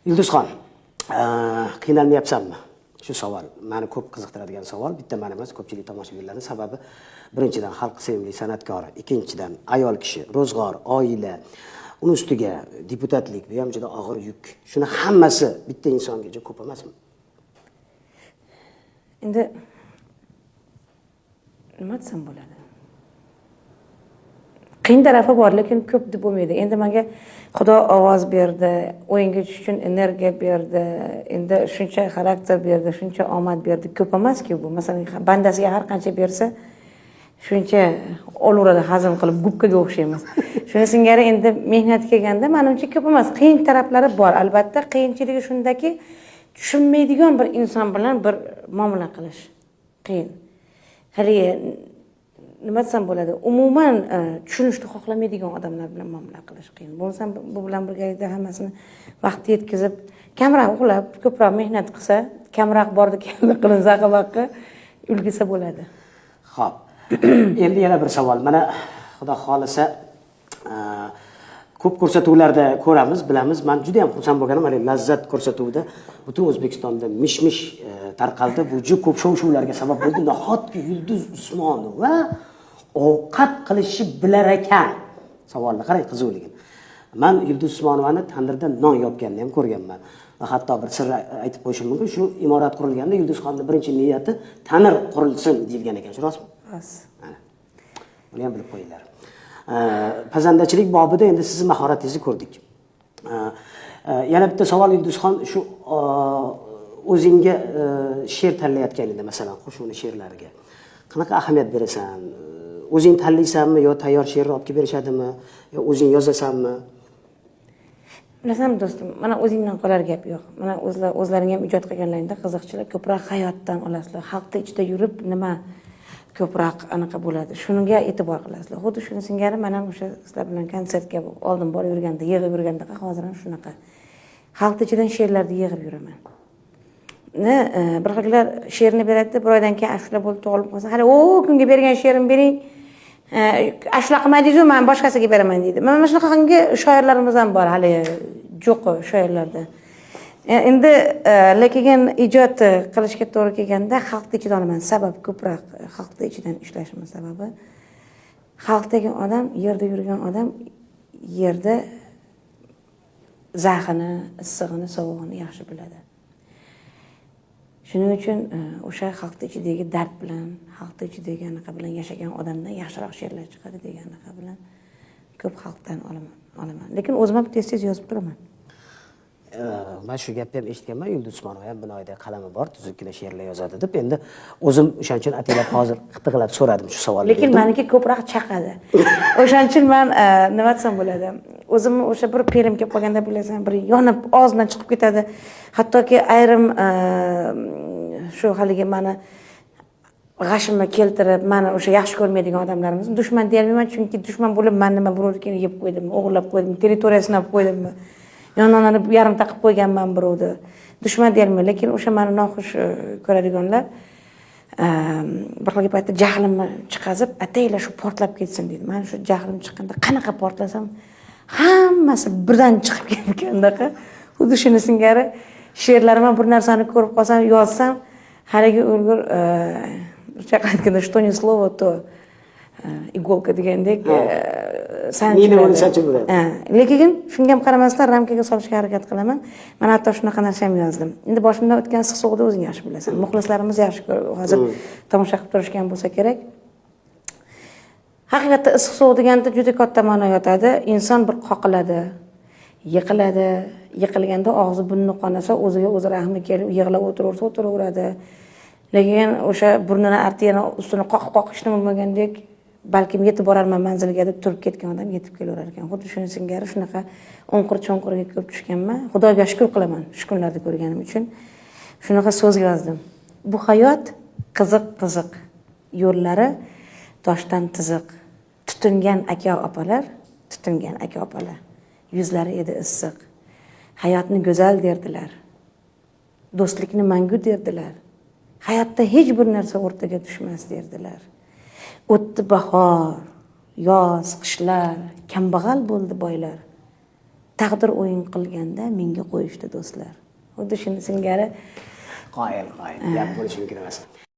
Yulduzxon, qiynalmayapsanmi? Shu savol meni ko'p qiziqtiradigan savol. Bitta men emas, ko'pchilik tomoshabinlarning sababi birinchidan xalq sevimli san'atkor, ikkinchidan ayol kishi, ro'zg'or, oila, uni ustiga deputatlik, bu ham juda og'ir yuk. Shuni hammasi bitta insonga ko'p emasmi? Endi nima desam bo'ladi? Qiyin tarafi bor, lekin ko'p deb bo'lmaydi. Endi menga Xudo ovoz berdi, o'yinga tushish uchun energiya berdi, endi shuncha xarakter berdi, shuncha omad berdi. Ko'p emas-ku bu. Masalan, bandasiga har qancha bersa, shuncha olaveradi, hazm qilib gubkaga o'xshaymiz. Shuni singari endi mehnat kelganda, menimcha ko'p emas. Qiyin taraflari bor. Albatta, qiyinchiligi shundaki, tushunmaydigan bir inson bilan bir muomala qilish qiyin. Hali nima desam bo'ladi? Umuman tushunishni xohlamaydigan odamlar bilan muomala qilish qiyin. Bo'lsa bu bilan birgalikda hammasini vaqt yetkazib, kamroq uxlab, ko'proq mehnat qilsa, kamroq bordi keldi qilinsa vaqtga ulgisa bo'ladi. Xo'p. Endi yana bir savol. Mana Xudo xolisa ko'p ko'rsatuvlarda ko'ramiz, bilamiz. Men juda ham xursand bo'lganim, mana Lazzat ko'rsatuvida butun O'zbekistonda mish-mish tarqaldi. Bu juda ko'p shov-shuvlarga sabab bo'ldi. Nahotki Yulduz Usmonova ovqat qilishni bilar ekan. Savolni qarang, qiziqligini. Men Yulduz Usmonovani tandirda non yopganini ham ko'rganman. Va hatto bir sir aytib qo'yishim mumkin. Shu imorat qurilganda Yulduzxonning birinchi niyati tanir qurilsin deyilgan ekan. Shu rostmi? Rost. Mana. Buni ham bilib qo'yinglar. Pazandachilik bobida endi sizning mahoratingizni ko'rdik. Yana bitta savol Yulduzxon, shu o'zingga she'r tanlayotganingda, masalan, qo'shuvni she'rlariga qanaqa ahamiyat berasan? O'zing tanlaysanmi yo tayyor she'rni olib kelib berishadimi yo o'zing yozasanmi? Bilasanmi do'stim, mana o'zingdan qolar gap yo'q. Mana o'zlaring ham ijod qilganlaringda qiziqchilar ko'proq hayotdan olasizlar. Xalqda ichida yurib nima ko'proq anaqa bo'ladi. Shunga e'tibor qilasizlar. Xuddi shuni singari men ham o'sha sizlar bilan konsertga oldin borib yurganda, yig'ib yurganda hozir ham shunaqa. Xalq ichidan she'rlarni yig'ib yuraman. Bir xillar she'rni beradi, bir oydan keyin ashula bo'lib tug'ilib qolsa, hali o kunga bergan she'rimni bering. Ashula qilmadingiz-ku, men boshqasiga beraman deydi. Mana shunaqangi shoirlarimiz ham bor, hali jo'q shoirlarda. Endi lekin ijod qilishga to'g'ri kelganda xalqni ichidan olaman. Sabab ko'proq xalqni ichidan ishlashim sababi xalqdagi odam, yerda yurgan odam yerda zaxini, issig'ini, sovug'ini yaxshi biladi. Shuning uchun o'sha xalqning ichidagi dard bilan, xalqning ichidagi anaqa bilan yashagan odamdan yaxshiroq she'rlar chiqadi degan anaqa bilan ko'p xalqdan olaman. Lekin o'zim ham tez-tez yozib turaman. Men shu gapni ham eshitganman, Yulduz Usmonova ham binoyida qalami bor, tuzukkina she'rlar yozadi deb. Endi o'zim o'shaning uchun ataylab hozir qitig'lab so'radim shu savolni. Lekin meniki ko'proq chaqadi. O'shaning uchun men nima desam bo'ladi? O'zim o'sha bir film kelib qolganda bilasan, bir yonib og'zidan chiqib ketadi. Hattoki ayrim shu haligi meni g'ashimni keltirib, meni o'sha yaxshi ko'rmaydigan odamlarimiz dushman deyolmayman, chunki dushman bo'lib men nima birovnikini yeb qo'ydim, o'g'irlab qo'ydim, territoriyasini olib qo'ydimmi? Yononani yarim taqib qo'yganman birovni. Dushman deyolmayman, lekin o'sha meni noxush ko'radiganlar bir xil paytda jahlimni chiqazib, ataylar shu portlab ketsin deydi. Men shu jahlim chiqqanda qanaqa portlasam, hammasi birdan chiqib ketgandaqa. Xuddi shuni singari she'rlarimda bir narsani ko'rib qolsam, yozsam, haligi o'lgur chaqayotganda что ни слово, то iголка degandek lekin shunga ham qaramasdan ramkaga solishga harakat qilaman. Men hatto shunaqa narsa ham yozdim. Endi boshimdan o'tgan issiq-sovuqni o'zing yaxshi bilasan. Muxlislarimiz yaxshi hozir tomosha qilib turishgan bo'lsa kerak. Haqiqatda issiq-sovuq deganda juda katta ma'no yotadi. Inson bir qoqiladi, yiqiladi. Yiqilganda og'zi burni qonasa, o'ziga o'zi rahmi kelib yig'lab o'tiraveradi. Lekin o'sha burnini artiyani ustini qoqishni bilmagandek, balkim yetib borarman manzilga deb turib ketgan odam yetib kelaverar ekan. Xuddi shuni singari shunaqa o'nqir-cho'nqirga ko'p tushganman. Xudoga shukr qilaman shu kunlarda ko'rganim uchun. Shunaqa so'z yozdim. Bu hayot qiziq, yo'llari toshdan tiziq. Tutingan aka-opalar, yuzlari edi issiq. Hayotni go'zal derdilar. Do'stlikni mangu derdilar. Hayotda hech bir narsa o'rtaga tushmas derdilar. O'tdi bahor, yoz, qishlar, kambag'al bo'ldi boylar. taqdir o'yin qilganda menga qo'yishdi do'stlar. Xuddi shuni singari Qoyil, gap bo'lishi mumkin emas.